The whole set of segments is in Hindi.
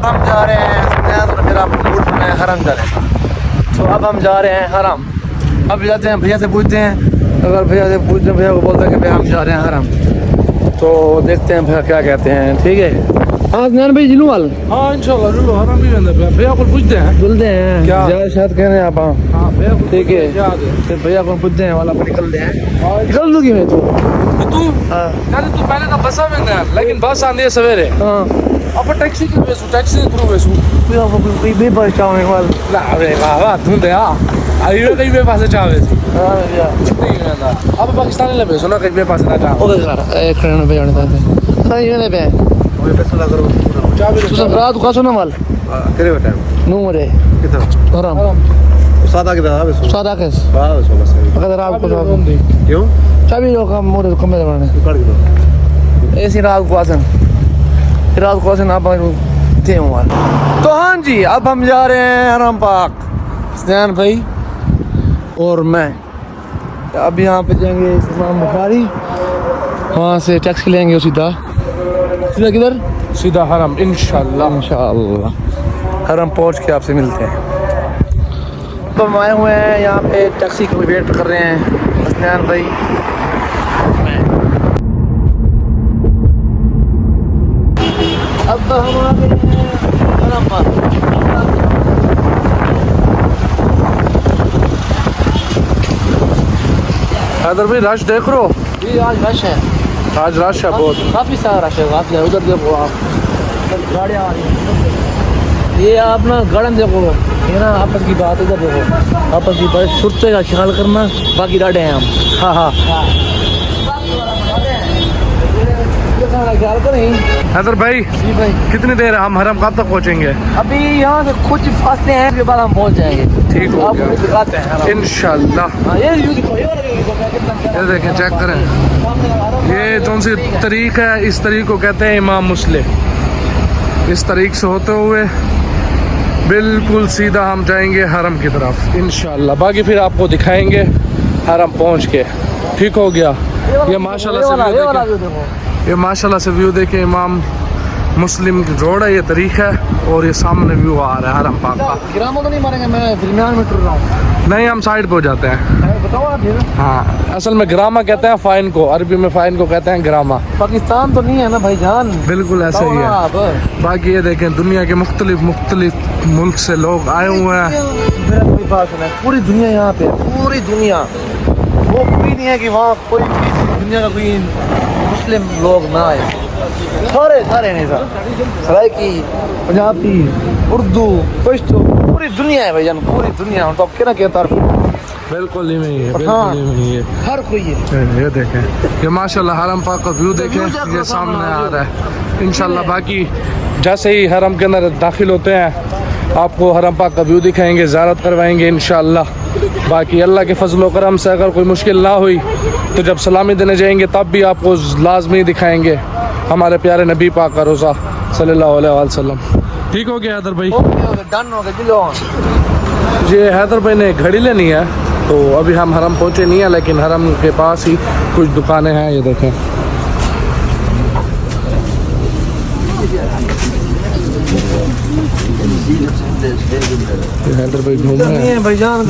हम जा रहे हैं तो फिर आप रूट में हरम जा रहे हैं। तो अब हम जा रहे हैं हरम। अब जाते हैं भैया से पूछते हैं, अगर भैया से पूछते हैं भैया को बोलते हैं कि भैया हम जा रहे हैं हरम, तो देखते हैं भैया क्या कहते हैं। ठीक है हाँ ज्ञान भाई जिलू वाल हाँ इंशाल्लाह जुल्लो हरम भी वेंदे भैया को पूछते हैं बोलते हैं क्या ज्यादा शायद कह रहे हैं आप। हाँ भैया को ठीक है याद है फिर भैया को पूछते हैं वाला पर निकलते हैं। निकल दूंगी मैं तो तू हाँ यार तू पहले तो बस में ना लेकिन बस आंदी है सवेरे हाँ अब टैक्सी के वेसु टैक्सी थ्रू वेसु भैया को कोई भी पहुंचाओ वाल ना अरे वाह तू दे हां आइए कहीं पे पास चावे हाँ भैया नहीं वेंदा अब पाकिस्तान ले वेसु ना कहीं पे पास ना जा ओके सर एक करने पे जाने था सही है पे ओए पैसा लगा करो चाबी तू सब रात को सुना माल करे बेटा नो मरे कितना हराम सादा के दावे सो सादा केस बाव सो बस अगर रात को क्यों चाबी लोग हम मोरे कम में बनाने काट के दो ऐसी रात को आसन रात को आसन आप थे माल। तो हाँ जी अब हम जा रहे हैं हरम पाक स्नान भाई और मैं। अब यहाँ पे जाएंगे इमाम बुखारी, वहाँ से टैक्सी लेंगे सीधा सीधा किधर सीधा हरम इंशाल्लाह इंशाअल्लाह हरम पहुँच के आपसे मिलते हैं। तो हम आए हुए हैं यहाँ पे टैक्सी को वेट कर रहे हैं स्नान भाई। अब तो हम आ गए हैं हरम पाक। हैदर भाई रश देख रो ये आज रश है, आज रश है बहुत काफ़ी सारा रश है काफ़ी। उधर देखो आप गाड़ियाँ आ रही हैं, ये आप ना गार्डन देखो, ये ना आपस की बात इधर देखो, आपस की बात सुरते का ख्याल करना, बाकी डाटे हैं हम। हाँ हाँ ख्याल करें। हैदर भाई जी भाई कितनी देर है हम हरम कब तक पहुंचेंगे अभी यहाँ से कुछ फासले हैं, उसके बाद हम पहुँच जाएंगे। ठीक हो आपको गया दिखाते हैं इंशाल्लाह। हाँ ये व्यू दिखाओ, ये वाला व्यू दिखाओ, कितना प्यारा। ये देखें चेक करें ये कौन सी तरीक है, इस तरीक को कहते हैं इमाम मुस्लिम। इस तरीक से होते हुए बिल्कुल सीधा हम जाएंगे हरम की तरफ इंशाल्लाह। बाकी फिर आपको दिखाएंगे हरम पहुंच के। ठीक हो गया। ये माशाल्लाह से व्यू देखें, ये माशाल्लाह से व्यू देखें इमाम मुस्लिम की रोड है, ये तरीक है और ये सामने व्यू आ रहा है हरम पाक का। गिरामो तो नहीं मारेंगे, मैं दरमियान में टुर रहा हूँ। नहीं हम साइड पे हो जाते हैं। बताओ ना फिर। हाँ असल में ग्रामा कहते हैं फाइन को, अरबी में फाइन को कहते हैं ग्रामा। पाकिस्तान तो नहीं है ना भाईजान। बिल्कुल ऐसा ही है। बाकी ये देखें दुनिया के मुख्तलिफ मुल्क से लोग आए हुए हैं। मेरा कोई बात नहीं, पूरी दुनिया यहाँ पे, पूरी दुनिया, वो कोई नहीं है कि वहाँ कोई भी दुनिया का कोई मुस्लिम लोग ना आए। सारे नहीं सर, सराइकी, पंजाबी, उर्दू, पश्तो, पूरी दुनिया है भाईजान, पूरी दुनिया। तो अब क्या तारीफ। बिल्कुल ही नहीं है, हाँ, बिल्कुल ही नहीं है। हर कोई है। ये देखें, ये माशाल्लाह हरम पाक का व्यू देखें, ये सामने आ रहा है इंशाल्लाह। बाकी जैसे ही हरम के अंदर दाखिल होते हैं आपको हरम पाक का व्यू दिखाएंगे, ज़ियारत करवाएंगे इंशाल्लाह। बाकी अल्लाह के फजल व करम से अगर कोई मुश्किल ना हुई तो जब सलामी देने जाएंगे तब भी आपको लाजमी दिखाएंगे हमारे प्यारे नबी पाक का रोज़ा सल्लल्लाहु अलैहि वसल्लम। ठीक हो गया हैदर भाई, डन हो गया। ये हैदर भाई ने घड़ी लेनी है तो अभी हम हरम पहुँचे नहीं है, लेकिन हरम के पास ही कुछ दुकानें हैं। ये देखें हैदर भाई घूम रहे हैं भाईजान,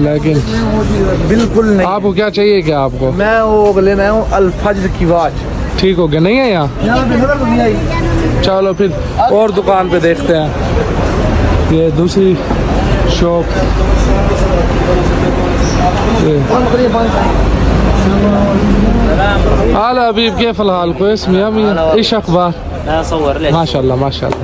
लेकिन बिल्कुल नहीं। आपको क्या चाहिए, क्या आपको? मैं वो लेना हूँ अल-फज्र की वाच। ठीक हो गया, नहीं है यहाँ? यहाँ पे नजर तो नहीं आई। चलो फिर और दुकान पे देखते हैं। ये दूसरी शॉप, हाल हबीब के फ़िलहाल को इसमें मियाँ इश अखबार माशाल्लाह माशाल्लाह।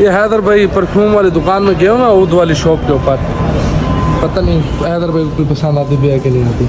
ये हैदर भाई परफ्यूम वाली दुकान में गए हो ना, ऊद वाली शॉप के ऊपर, पता नहीं हैदर भाई को पसंद आती भी है कि नहीं आती।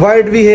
वाइट भी है,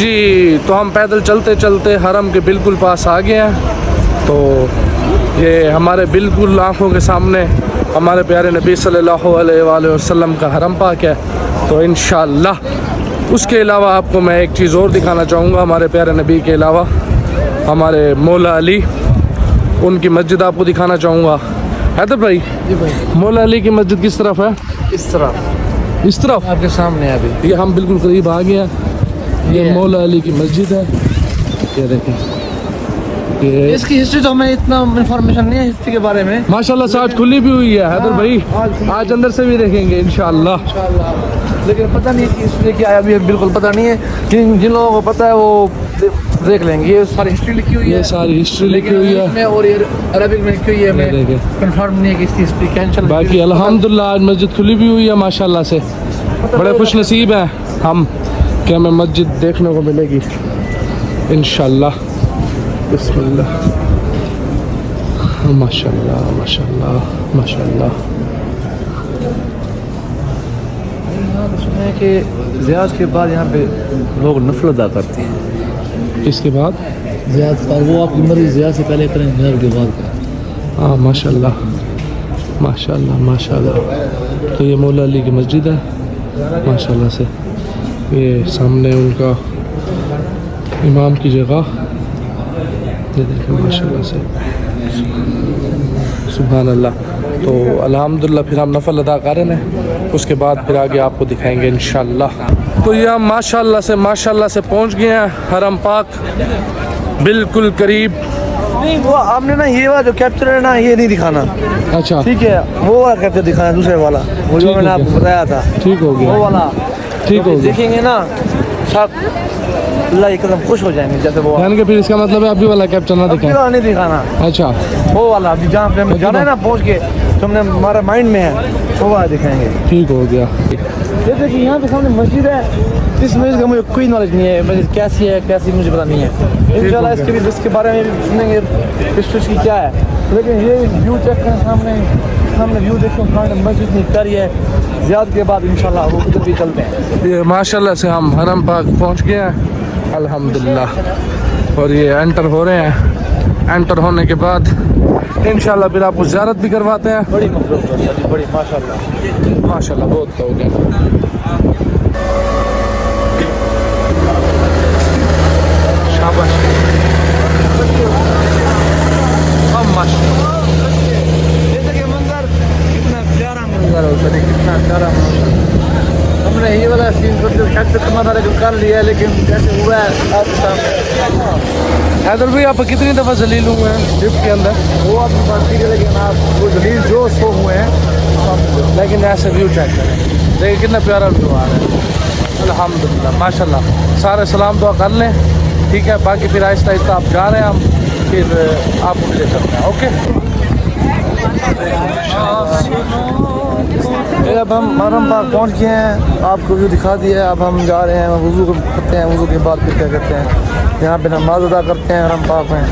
जी तो हम पैदल चलते चलते हरम के बिल्कुल पास आ गए हैं। तो ये हमारे बिल्कुल आंखों के सामने हमारे प्यारे नबी सल्लल्लाहु अलैहि वसल्लम का हरम पाक है। तो इंशाअल्लाह उसके अलावा आपको मैं एक चीज़ और दिखाना चाहूँगा। हमारे प्यारे नबी के अलावा हमारे मौला अली उनकी मस्जिद आपको दिखाना चाहूँगा। हैदर भाई, जी भाई मौला अली की मस्जिद किस तरफ है? इस तरफ इस तरफ आपके सामने है अभी। ये हम बिल्कुल करीब आ गए हैं। ये मौला अली की मस्जिद है। ये देखें, ये इसकी हिस्ट्री तो हमें इतना इन्फॉर्मेशन नहीं है हिस्ट्री के बारे में। माशाल्लाह से आज खुली भी हुई है हैदर भाई। आज अंदर से भी देखेंगे इंशाअल्लाह। लेकिन पता नहीं कि हिस्ट्री क्या है, अभी बिल्कुल पता नहीं है। जिन लोगों को पता है वो देख लेंगे। ये सारी हिस्ट्री लिखी हुई है, ये सारी हिस्ट्री लिखी हुई है इसमें और ये अरबिक में लिखी हुई है। हमें देखें। कंफर्म नहीं है कि इसकी हिस्ट्री कैंसिल। बाकी अल्हम्दुलिल्लाह आज मस्जिद खुली भी हुई है माशाल्लाह से। बड़े खुश नसीब हैं हम कि हमें मस्जिद देखने को मिलेगी इंशाअल्लाह। बिस्मिल्लाह, माशाल्लाह माशाल्लाह माशाल्लाह। सुना है कि ज़ियाद के बाद यहाँ पे लोग नफल अदा करते हैं। इसके बाद ज़ियाद पर वो आपकी मर्जी ज़ियाद से पहले करें, ज़ियाद के बाद करें। हाँ माशाल्लाह माशाल्लाह माशाल्लाह। तो ये मौला अली की मस्जिद है माशाल्लाह से। ये सामने उनका इमाम की जगह, ये देखें माशाल्लाह से, सुभान अल्लाह। तो अल्हम्दुलिल्लाह फिर हम नफल अदा कर रहे हैं, उसके बाद फिर आगे आपको दिखाएंगे इंशाअल्लाह। तो ये हम माशाल्लाह से पहुंच गए हैं हरम पाक बिल्कुल करीब। नहीं वो आपने ना ये वाला जो कैप्चर है ना ये नहीं दिखाना, अच्छा ठीक है? वो वाला कैप्चर दिखाना, दूसरे वाला वो जो ठीक मैंने हो आपको गया। बताया था ठीक हो वो गया वाला। ठीक हो गया। देखेंगे ना सब अल्लाह एकदम खुश हो जाएंगे जैसे वो यानी कि फिर इसका मतलब है अभी वाला कैप्चर ना अभी दिखाएं। वाला नहीं दिखाना, अच्छा वो वाला अभी जहाँ पे हमें जाना है ना पहुँच के तो हमने हमारा माइंड में है वो वाला दिखाएंगे। ठीक हो गया। ये देखिए यहाँ पे सामने मस्जिद है। इस मस्जिद का मुझे कोई नॉलेज नहीं है, मस्जिद कैसी है कैसी मुझे पता नहीं है। इंशाल्लाह इसके भी इसके बारे में भी सुनेंगे हिस्ट्री की क्या है। लेकिन ये व्यू चेक करें, सामने व्यू देखो, सामने मस्जिद नहीं कर है। ज़ियाद के बाद इंशाल्लाह वो उधर भी चलते हैं। ये माशाल्लाह से हम हरम पाक पहुंच गए हैं अल्हम्दुलिल्लाह। और ये एंटर हो रहे हैं। एंटर होने के बाद इंशाल्लाह फिर आपको ज़ियारत भी करवाते हैं। बड़ी मखलूक है, बड़ी माशाल्लाह माशाल्लाह बहुत लोग हैं। शाबाश, हम माशाल्लाह। ये देखिए मंजर कितना प्यारा मंजर होता है, कितना प्यारा मंजर। हमने ये वाला सीन को जो कैप्चर करना था लेकिन कर लिया, लेकिन कैसे हुआ है आपके सामने। हैदर भाई आप कितनी दफ़ा जलील हुए हैं लिफ्ट के अंदर? वो आपकी बात ठीक है, लेकिन आप वो जलील जो सो हुए हैं लेकिन ऐसे व्यू चेक करें, देखिए कितना प्यारा व्यू आ रहा है अल्हम्दुलिल्लाह माशाल्लाह। सारे सलाम दुआ कर लें, ठीक है? बाकी फिर आहिस्ता आहिस्ता आप जा रहे हैं, हम फिर आपको ले चलते हैं। ओके, अब हम हरम पाक पहुँच गए हैं, आपको व्यू दिखा दिया है। अब हम जा रहे हैं, वज़ू करते हैं, वज़ू के बाद फिर क्या करते हैं यहाँ पे नमाज अदा करते हैं हरम पाक में।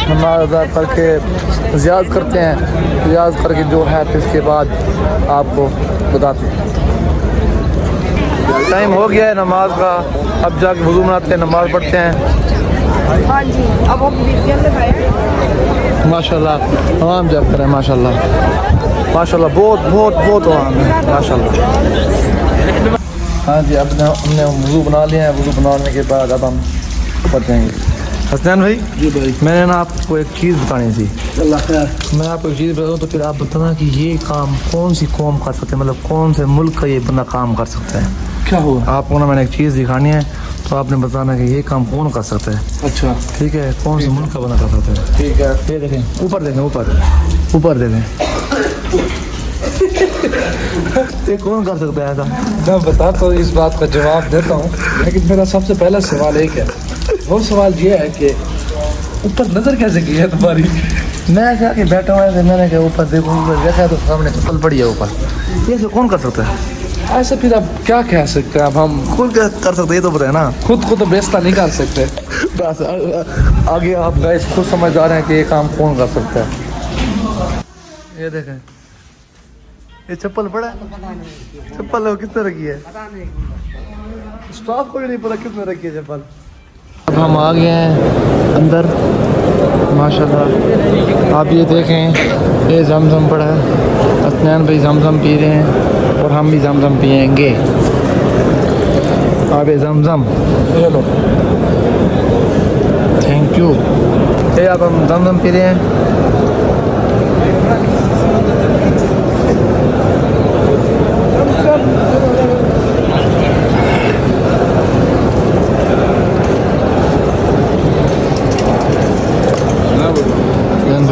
नमाज अदा करके ज़ियारत करते हैं, ज़ियारत करके जो है फिर इसके बाद आपको बताते हैं। टाइम हो गया है नमाज का, अब जाके वज़ू बनाते हैं, नमाज पढ़ते हैं। हाँ जी, अब हम वीडियो लगाए। माशाल्लाह तमाम जब करें माशाल्लाह माशाल्लाह, बहुत बहुत बहुत आराम है माशाल्लाह। हाँ जी, अब हमने वज़ू बना लिया है। वज़ू बनाने के बाद अब हम ऊपर जाएंगे। हसनैन भाई जी भाई, मैंने ना आपको एक चीज़ बतानी थी। अल्लाह खैर। मैं आपको एक चीज़ बताऊँ तो फिर आप बताना कि ये काम कौन सी कौम कर सकते हैं, मतलब कौन से मुल्क का ये बंदा काम कर सकता है। क्या हुआ? आपको ना मैंने एक चीज़ दिखानी है, तो आपने बताना कि ये काम कौन कर सकता है। अच्छा ठीक है, कौन से मुल्क का बंदा कर सकता है। ठीक है। ये देखें, ऊपर देखें, ऊपर देखें। ये कौन कर सकता है ऐसा? मैं बताता हूँ, इस बात का जवाब देता हूँ, लेकिन मेरा सबसे पहला सवाल एक है। वो सवाल ये है कि ऊपर नज़र कैसे की है तुम्हारी? मैं क्या कि बैठा हुआ है, मैंने कहा ऊपर देखो, ऊपर देखा तो सामने चप्पल पड़ी है ऊपर। ये से कौन कर सकता है? ऐसे फिर अब क्या कह सकते हैं? अब हम खुद क्या कर सकते हैं ये तो बताए ना। खुद को तो बेइज्जत नहीं कर सकते। बस आगे आप गाइस खुद समझ आ रहे हैं कि ये काम कौन कर सकता है। ये देखें, ये चप्पल पड़ा है? चप्पल वो किसने रखी है? स्टाफ को भी नहीं पता किसने रखी है चप्पल। अब हम आ गए हैं अंदर माशाल्लाह। आप ये देखें, ये जमजम पड़ा है, हसनैन भाई जमजम पी रहे हैं और हम भी जमजम पिएंगे। आप ये जमजम ये लो, थैंक यू। ये आप हम जमजम पी रहे हैं।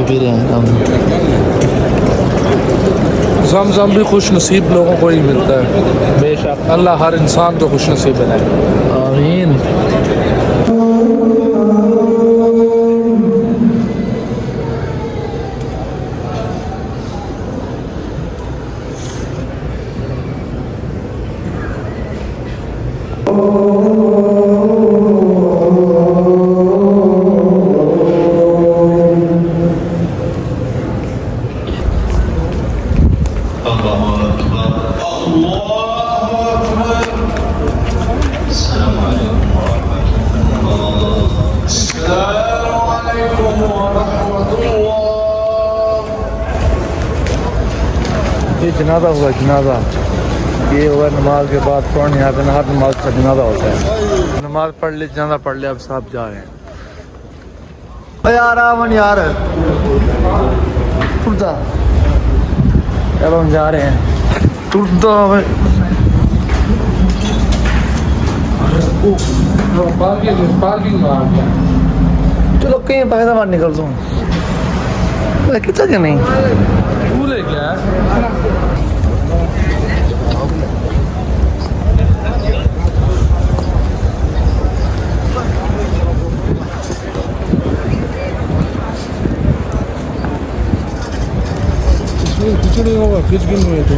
पी रहे हैं जमजम भी खुश नसीब लोगों को ही मिलता है। बेशक, अल्लाह हर इंसान को खुश नसीब बनाए। आमीन। ये जनाजा हुआ, जनाजा ये हुआ नमाज के बाद फ़ौरन यहाँ पे हर नमाज का जनाजा होता है। नमाज पढ़ ले, जनाजा पढ़ ले, अब साहब जा रहे हैं। यार आवन यार टूटता, चलो हम जा रहे हैं। टूटता चलो कहीं पैसा बाहर निकल दूँ कितना क्या नहीं भूले क्या इसमें कुछ नहीं होगा, कुछ भी नहीं है तो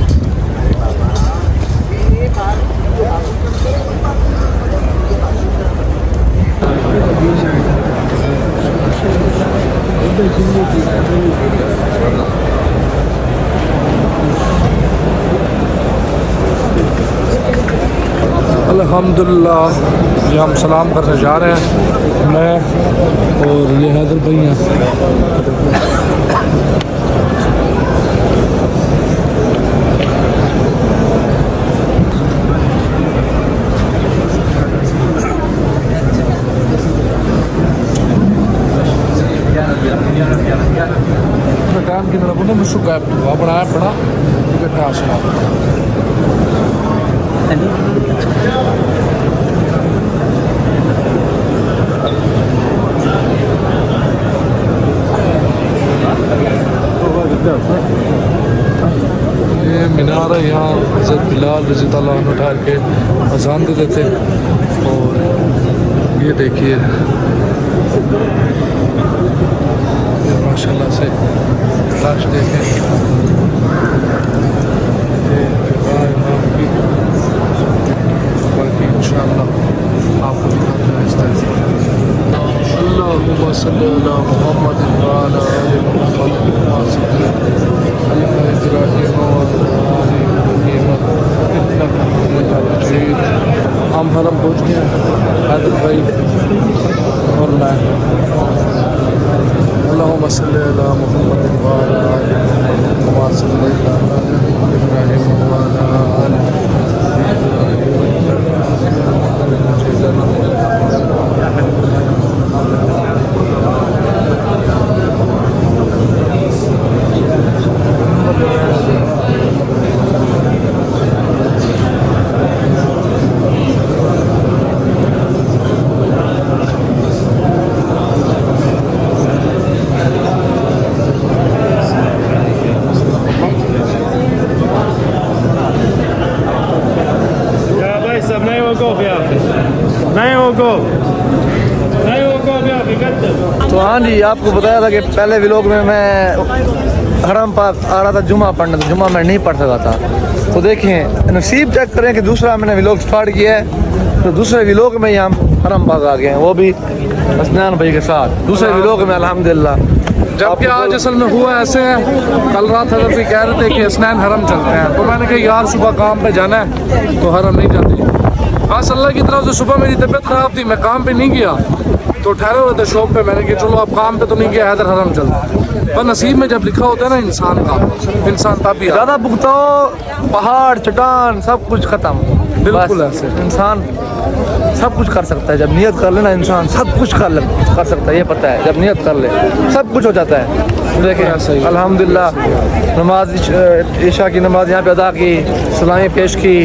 अल्हम्दुलिल्लाह। ये हम सलाम करने जा रहे हैं, मैं और ये हैदर भैया। टाइम की तरफ मैं सुखा अपना पड़ा बैठा सुना ये मीनार है। यहाँ हज़रत बिलाल रज़ी अल्लाह अन्हु ठहर के अजान दे देते। और ये देखिए माशाल्लाह से लाश देखें, बाकी इंशाअल्लाह आपको दिखाते हैं इस तरह से। अल्लाहुम्मा सल्ली अला मुहम्मद व अला आलि मुहम्मद कमा सल्लैता अला इब्राहीम व अला आलि इब्राहीम इन्नका हमीदुम मजीद। हम हरम पहुँच गए, हैदर भाई और मैं। अल्लाहुम्मा सल्ली अला मुहम्मद व अला आलि मुहम्मद कमा सल्लैता अला इब्राहीम व अला आलि तो हाँ जी, आपको बताया था कि पहले व्लॉग में मैं हरम पाक आ रहा था जुमा पढ़ने, तो जुमा मैं नहीं पढ़ सका था। तो देखें नसीब चेक करें कि दूसरा मैंने व्लॉग स्टार्ट किया है, तो दूसरे व्लॉग में ही हम हरम पाक आ गए हैं, वो भी हसनैन भाई के साथ। दूसरे व्लॉग में अल्हम्दुलिल्लाह जबकि आज असल में हुआ ऐसे है, कल रात हजरत भी कह रहे थे कि हसनैन हरम चलते हैं, तो मैंने कहा यार सुबह काम पे जाना है तो हरम नहीं जाते। हाँ अल्लाह की तरफ से सुबह मेरी तबीयत ख़राब थी, मैं काम पे नहीं गया, तो ठहरे हुए थे शॉप पे, मैंने कहा चलो आप काम पे तो नहीं गया, हैदर हरम चलते। पर नसीब में जब लिखा होता है ना इंसान का, इंसान तब भी ज़्यादा भुगताओ, पहाड़ चट्टान सब कुछ ख़त्म। बिल्कुल बस ऐसे। इंसान सब कुछ कर सकता है, जब नियत कर ले ना इंसान सब कुछ कर सकता है, ये पता है, जब नियत कर ले सब कुछ हो जाता है। देखें अल्हम्दुलिल्लाह, नमाज ईशा की नमाज यहाँ पे अदा की, सलामी पेश की,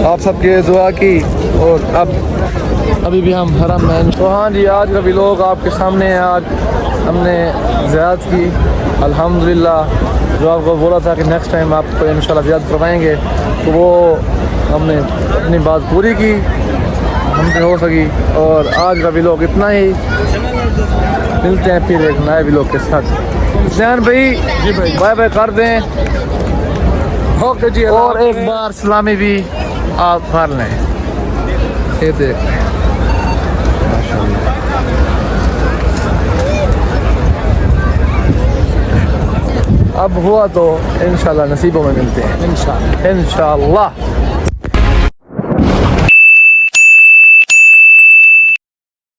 आप सबके दुआ की, और अब अभी भी हम हरम में। तो हाँ जी, आज का भी लोग आपके सामने है। आज हमने ज़ियारत की अल्हम्दुलिल्लाह, जो आपको बोला था कि नेक्स्ट टाइम आपको इंशाल्लाह ज़ियारत करवाएंगे, तो वो हमने अपनी बात पूरी की, हमसे हो सकी। और आज का भी लोग इतना ही, मिलते हैं फिर एक नए व्लॉग के साथ। जैन भाई जी भाई बाय बाय कर दें, ओके जी। और एक बार सलामी भी आप भर लें। ये देख अब हुआ तो इंशाल्लाह नसीबों में मिलते हैं, इंशाल्लाह।